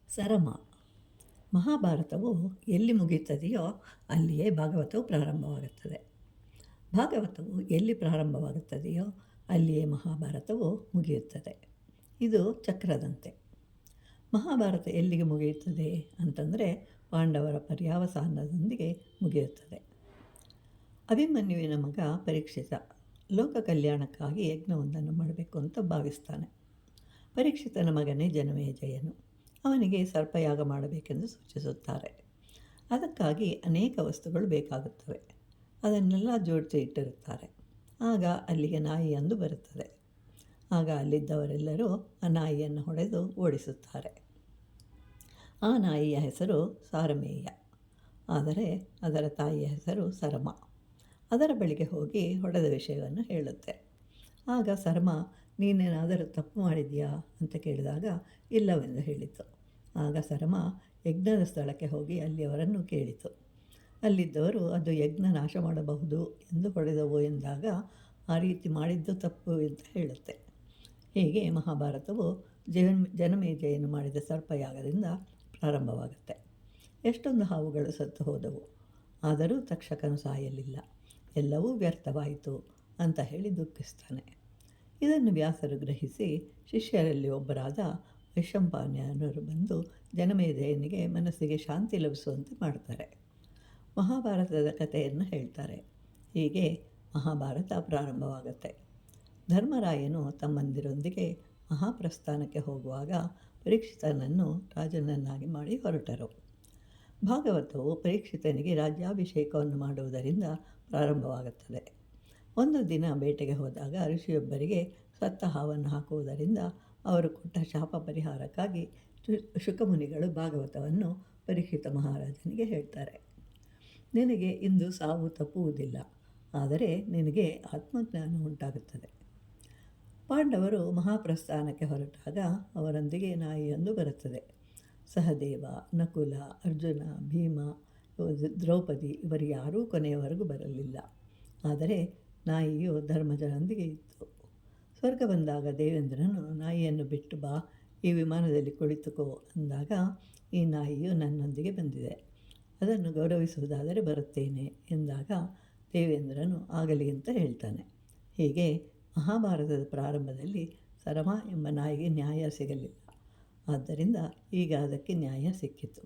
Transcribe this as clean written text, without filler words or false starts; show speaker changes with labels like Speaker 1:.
Speaker 1: ಸರಮ. ಮಹಾಭಾರತವು ಎಲ್ಲಿ ಮುಗಿಯುತ್ತದೆಯೋ ಅಲ್ಲಿಯೇ ಭಾಗವತವು ಪ್ರಾರಂಭವಾಗುತ್ತದೆ. ಭಾಗವತವು ಎಲ್ಲಿ ಪ್ರಾರಂಭವಾಗುತ್ತದೆಯೋ ಅಲ್ಲಿಯೇ ಮಹಾಭಾರತವು ಮುಗಿಯುತ್ತದೆ. ಇದು ಚಕ್ರದಂತೆ. ಮಹಾಭಾರತ ಎಲ್ಲಿಗೆ ಮುಗಿಯುತ್ತದೆ ಅಂತಂದರೆ ಪಾಂಡವರ ಪರ್ಯಾವಸಾನದೊಂದಿಗೆ ಮುಗಿಯುತ್ತದೆ. ಅಭಿಮನ್ಯುವಿನ ಮಗ ಪರೀಕ್ಷಿತ ಲೋಕ ಕಲ್ಯಾಣಕ್ಕಾಗಿ ಯಜ್ಞವೊಂದನ್ನು ಮಾಡಬೇಕು ಅಂತ ಭಾವಿಸ್ತಾನೆ. ಪರೀಕ್ಷಿತನ ಮಗನೇ ಜನಮೇಜಯನು. ಅವನಿಗೆ ಸರ್ಪಯಾಗ ಮಾಡಬೇಕೆಂದು ಸೂಚಿಸುತ್ತಾರೆ. ಅದಕ್ಕಾಗಿ ಅನೇಕ ವಸ್ತುಗಳು ಬೇಕಾಗುತ್ತವೆ. ಅದನ್ನೆಲ್ಲ ಜೋಡಿಸಿ ಇಟ್ಟಿರುತ್ತಾರೆ. ಆಗ ಅಲ್ಲಿಗೆ ನಾಯಿಯೊಂದು ಬರುತ್ತದೆ. ಆಗ ಅಲ್ಲಿದ್ದವರೆಲ್ಲರೂ ಆ ನಾಯಿಯನ್ನು ಹೊಡೆದು ಓಡಿಸುತ್ತಾರೆ. ಆ ನಾಯಿಯ ಹೆಸರು ಸಾರಮೇಯ, ಆದರೆ ಅದರ ತಾಯಿಯ ಹೆಸರು ಸರಮ. ಅದರ ಬಳಿಗೆ ಹೋಗಿ ಹೊಡೆದ ವಿಷಯವನ್ನು ಹೇಳುತ್ತೆ. ಆಗ ಸರಮ, ನೀನೇನಾದರೂ ತಪ್ಪು ಮಾಡಿದೆಯಾ ಅಂತ ಕೇಳಿದಾಗ ಇಲ್ಲವೆಂದು ಹೇಳಿತು. ಆಗ ಸರಮ ಯಜ್ಞದ ಸ್ಥಳಕ್ಕೆ ಹೋಗಿ ಅಲ್ಲಿಯವರನ್ನು ಕೇಳಿತು. ಅಲ್ಲಿದ್ದವರು ಅದು ಯಜ್ಞ ನಾಶ ಮಾಡಬಹುದು ಎಂದು ಹೊಡೆದವು ಎಂದಾಗ ಆ ರೀತಿ ಮಾಡಿದ್ದು ತಪ್ಪು ಅಂತ ಹೇಳುತ್ತೆ. ಹೀಗೆ ಮಹಾಭಾರತವು ಜನಮೇಜಯನು ಮಾಡಿದ ಸರ್ಪಯಾಗದಿಂದ ಪ್ರಾರಂಭವಾಗುತ್ತೆ. ಎಷ್ಟೊಂದು ಹಾವುಗಳು ಸತ್ತು ಹೋದವು, ಆದರೂ ತಕ್ಷಕನು ಸಾಯಲಿಲ್ಲ, ಎಲ್ಲವೂ ವ್ಯರ್ಥವಾಯಿತು ಅಂತ ಹೇಳಿ ದುಃಖಿಸ್ತಾನೆ. ಇದನ್ನು ವ್ಯಾಸರು ಗ್ರಹಿಸಿ ಶಿಷ್ಯರಲ್ಲಿ ಒಬ್ಬರಾದ ವೈಶಂಪಾಯನರು ಬಂದು ಜನಮೇಜಯನಿಗೆ ಮನಸ್ಸಿಗೆ ಶಾಂತಿ ಲಭಿಸುವಂತೆ ಮಾಡ್ತಾರೆ. ಮಹಾಭಾರತದ ಕಥೆಯನ್ನು ಹೇಳ್ತಾರೆ. ಹೀಗೆ ಮಹಾಭಾರತ ಪ್ರಾರಂಭವಾಗುತ್ತೆ. ಧರ್ಮರಾಯನು ತಮ್ಮಂದಿರೊಂದಿಗೆ ಮಹಾಪ್ರಸ್ಥಾನಕ್ಕೆ ಹೋಗುವಾಗ ಪರೀಕ್ಷಿತನನ್ನು ರಾಜನನ್ನಾಗಿ ಮಾಡಿ ಹೊರಟರು. ಭಾಗವತವು ಪರೀಕ್ಷಿತನಿಗೆ ರಾಜ್ಯಾಭಿಷೇಕವನ್ನು ಮಾಡುವುದರಿಂದ ಪ್ರಾರಂಭವಾಗುತ್ತದೆ. ಒಂದು ದಿನ ಬೇಟೆಗೆ ಹೋದಾಗ ಋಷಿಯೊಬ್ಬರಿಗೆ ಸತ್ತ ಹಾವನ್ನು ಹಾಕುವುದರಿಂದ ಅವರು ಕೊಟ್ಟ ಶಾಪ ಪರಿಹಾರಕ್ಕಾಗಿ ಶುಕಮುನಿಗಳು ಭಾಗವತವನ್ನು ಪರೀಕ್ಷಿತ ಮಹಾರಾಜನಿಗೆ ಹೇಳ್ತಾರೆ. ನಿನಗೆ ಇಂದು ಸಾವು ತಪ್ಪುವುದಿಲ್ಲ, ಆದರೆ ನಿನಗೆ ಆತ್ಮಜ್ಞಾನ ಉಂಟಾಗುತ್ತದೆ. ಪಾಂಡವರು ಮಹಾಪ್ರಸ್ಥಾನಕ್ಕೆ ಹೊರಟಾಗ ಅವರೊಂದಿಗೆ ನಾಯಿಯೊಂದು ಬರುತ್ತದೆ. ಸಹದೇವ, ನಕುಲ, ಅರ್ಜುನ, ಭೀಮ, ದ್ರೌಪದಿ ಇವರು ಯಾರೂ ಕೊನೆಯವರೆಗೂ ಬರಲಿಲ್ಲ. ಆದರೆ ನಾಯಿಯು ಧರ್ಮಜನೊಂದಿಗೆ ಇತ್ತು. ಸ್ವರ್ಗ ಬಂದಾಗ ದೇವೇಂದ್ರನು ನಾಯಿಯನ್ನು ಬಿಟ್ಟು ಬಾ, ಈ ವಿಮಾನದಲ್ಲಿ ಕುಳಿತುಕೋ ಅಂದಾಗ ಈ ನಾಯಿಯು ನನ್ನೊಂದಿಗೆ ಬಂದಿದೆ, ಅದನ್ನು ಗೌರವಿಸುವುದಾದರೆ ಬರುತ್ತೇನೆ ಎಂದಾಗ ದೇವೇಂದ್ರನು ಆಗಲಿ ಅಂತ ಹೇಳ್ತಾನೆ. ಹೀಗೆ ಮಹಾಭಾರತದ ಪ್ರಾರಂಭದಲ್ಲಿ ಸರಮ ಎಂಬ ನಾಯಿಗೆ ನ್ಯಾಯ ಸಿಗಲಿಲ್ಲ. ಆದ್ದರಿಂದ ಈಗ ಅದಕ್ಕೆ ನ್ಯಾಯ ಸಿಕ್ಕಿತು.